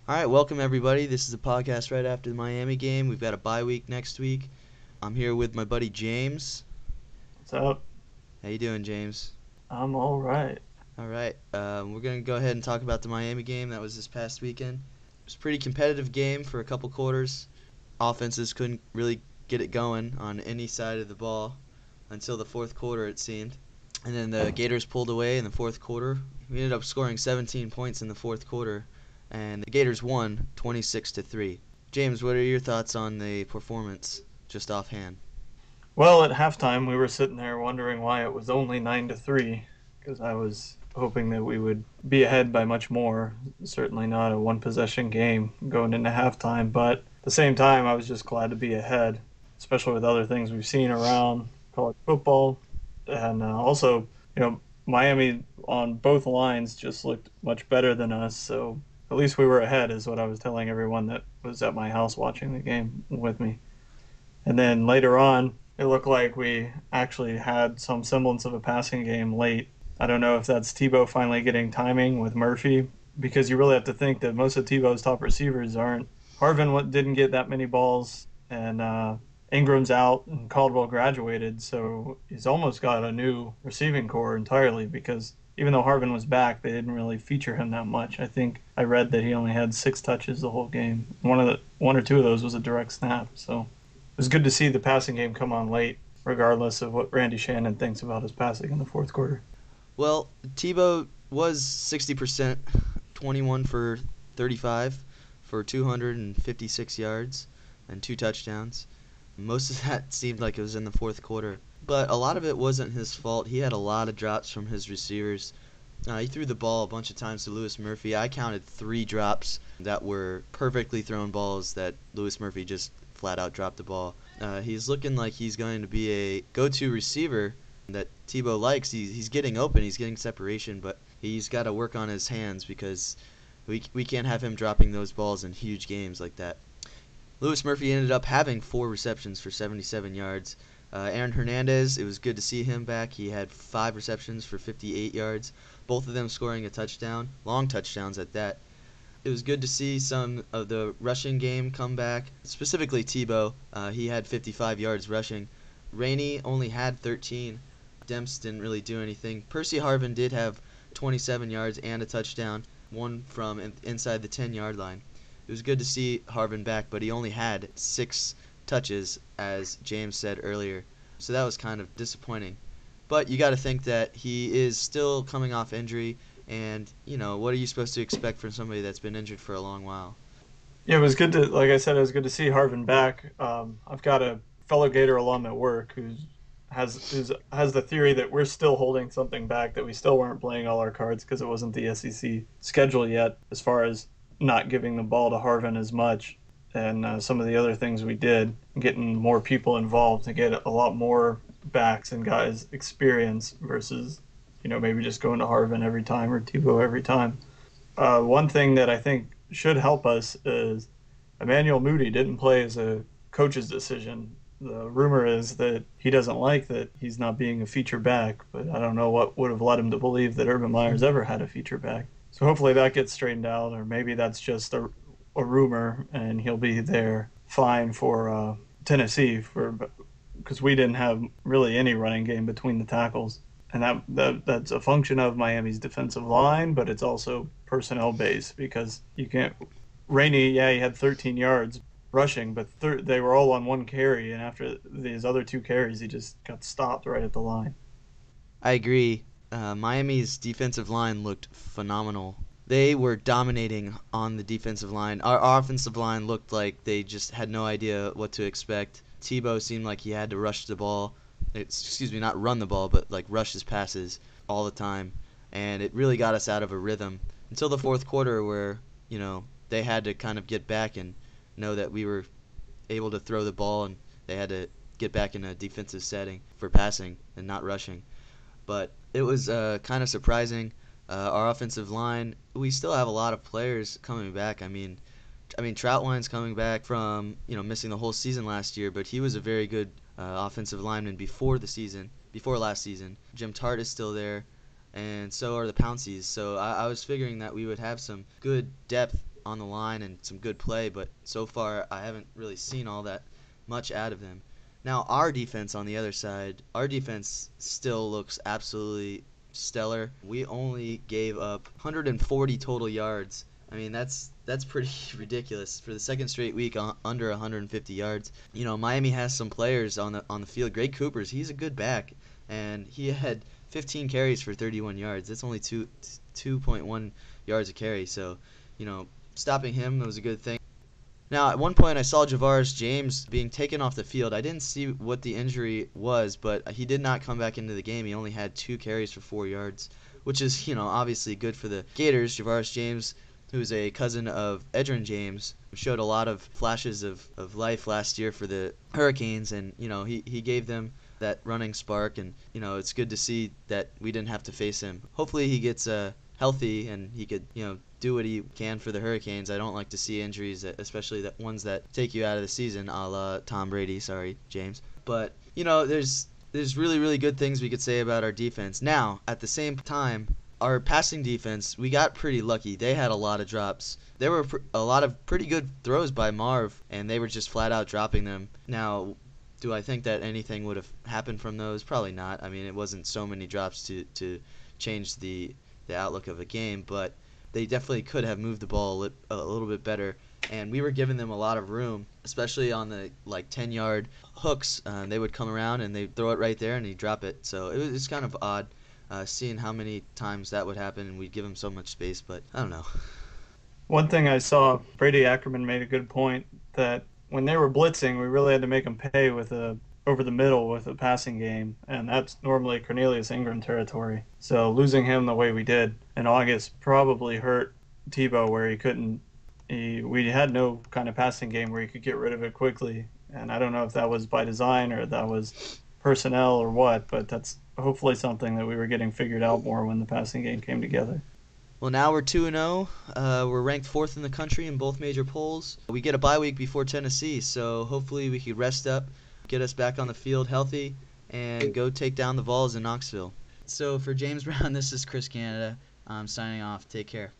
All right, welcome everybody. This is a podcast right after the Miami game. We've got a bye week next week. I'm here with my buddy James. What's up? How you doing, James? I'm all right. All right, we're gonna go ahead and talk about the Miami game that was this past weekend. It was a pretty competitive game for a couple quarters. Offenses couldn't really get it going on any side of the ball until the fourth quarter, it seemed. And then the Gators pulled away in the fourth quarter. We ended up scoring 17 points in the fourth quarter, and the Gators won 26-3. James, what are your thoughts on the performance, just offhand? Well, at halftime, we were sitting there wondering why it was only 9-3, because I was hoping that we would be ahead by much more. Certainly not a one possession game going into halftime, but at the same time, I was just glad to be ahead, especially with other things we've seen around college football. And also, Miami on both lines just looked much better than us, so at least we were ahead, is what I was telling everyone that was at my house watching the game with me. And then later on, it looked like we actually had some semblance of a passing game late. I don't know if that's Tebow finally getting timing with Murphy, because you really have to think that most of Tebow's top receivers aren't. Harvin didn't get that many balls, and Ingram's out, and Caldwell graduated, so he's almost got a new receiving core entirely, because even though Harvin was back, they didn't really feature him that much. I think I read that he only had 6 touches the whole game. One or two of those was a direct snap, so it was good to see the passing game come on late, regardless of what Randy Shannon thinks about his passing in the fourth quarter. Well, Tebow was 60%, 21 for 35 for 256 yards and 2 touchdowns. Most of that seemed like it was in the fourth quarter. But a lot of it wasn't his fault. He had a lot of drops from his receivers. He threw the ball a bunch of times to Lewis Murphy. I counted 3 drops that were perfectly thrown balls that Lewis Murphy just flat out dropped the ball. He's looking like he's going to be a go-to receiver that Tebow likes. He's getting open, he's getting separation, but he's got to work on his hands because we can't have him dropping those balls in huge games like that. Lewis Murphy ended up having 4 receptions for 77 yards. Aaron Hernandez, it was good to see him back. He had 5 receptions for 58 yards, both of them scoring a touchdown, long touchdowns at that. It was good to see some of the rushing game come back, specifically Tebow. He had 55 yards rushing. Rainey only had 13. Demps didn't really do anything. Percy Harvin did have 27 yards and a touchdown, one from inside the 10-yard line. It was good to see Harvin back, but he only had 6 touches, as James said earlier. So that was kind of disappointing. But you got to think that he is still coming off injury, and, what are you supposed to expect from somebody that's been injured for a long while? Yeah, it was good to, like I said, it was good to see Harvin back. I've got a fellow Gator alum at work who's has the theory that we're still holding something back, that we still weren't playing all our cards because it wasn't the SEC schedule yet, as far as not giving the ball to Harvin as much, and some of the other things we did, getting more people involved to get a lot more backs and guys experience versus maybe just going to Harvin every time or Tebow every time. One thing that I think should help us is Emmanuel Moody didn't play as a coach's decision. The rumor is that he doesn't like that he's not being a feature back, but I don't know what would have led him to believe that Urban Meyer's ever had a feature back. So hopefully that gets straightened out, or maybe that's just a rumor and he'll be there fine for Tennessee, for because we didn't have really any running game between the tackles. And that's a function of Miami's defensive line, but it's also personnel based, because you can't. Rainey, yeah, he had 13 yards rushing, but they were all on one carry, and after these other 2 carries, he just got stopped right at the line. I agree. Miami's defensive line looked phenomenal. They were dominating on the defensive line. Our offensive line looked like they just had no idea what to expect. Tebow seemed like he had to rush the ball. Excuse me, not run the ball, but like rush his passes all the time. And it really got us out of a rhythm until the fourth quarter where, they had to kind of get back and know that we were able to throw the ball, and they had to get back in a defensive setting for passing and not rushing. But it was kind of surprising. Our offensive line, we still have a lot of players coming back. I mean, Troutline's coming back from missing the whole season last year, but he was a very good offensive lineman before last season. Jim Tart is still there, and so are the Pounceys. So I was figuring that we would have some good depth on the line and some good play, but so far I haven't really seen all that much out of them. Now, our defense on the other side, our defense still looks absolutely stellar. We only gave up 140 total yards. I mean, that's pretty ridiculous for the second straight week under 150 yards. You know, Miami has some players on the field. Greg Coopers, he's a good back, and he had 15 carries for 31 yards. That's only 2.1 yards a carry. So, you know, stopping him was a good thing. Now, at one point, I saw Javaris James being taken off the field. I didn't see what the injury was, but he did not come back into the game. He only had 2 carries for 4 yards, which is, you know, obviously good for the Gators. Javaris James, who's a cousin of Edgerrin James, showed a lot of flashes of life last year for the Hurricanes, and, you know, he gave them that running spark, and, you know, it's good to see that we didn't have to face him. Hopefully he gets healthy and he could, you know, do what he can for the Hurricanes. I don't like to see injuries, especially the ones that take you out of the season, a la Tom Brady. Sorry, James. But, you know, there's really, really good things we could say about our defense. Now, at the same time, our passing defense, we got pretty lucky. They had a lot of drops. There were a lot of pretty good throws by Marv, and they were just flat out dropping them. Now, do I think that anything would have happened from those? Probably not. I mean, it wasn't so many drops to change the outlook of a game, but they definitely could have moved the ball a little bit better, and we were giving them a lot of room, especially on the 10-yard hooks. They would come around and they'd throw it right there and he'd drop it. So it's kind of odd seeing how many times that would happen and we'd give them so much space, but I don't know. One thing I saw, Brady Ackerman made a good point that when they were blitzing, we really had to make them pay with over the middle with a passing game, and that's normally Cornelius Ingram territory. So losing him the way we did in August probably hurt Tebow, where we had no kind of passing game where he could get rid of it quickly. And I don't know if that was by design or that was personnel or what, but that's hopefully something that we were getting figured out more when the passing game came together. Well, now we're 2-0. We're ranked 4th in the country in both major polls. We get a bye week before Tennessee, so hopefully we could rest up, get us back on the field healthy, and go take down the Vols in Knoxville. So for James Brown, this is Chris Canada. I'm signing off. Take care.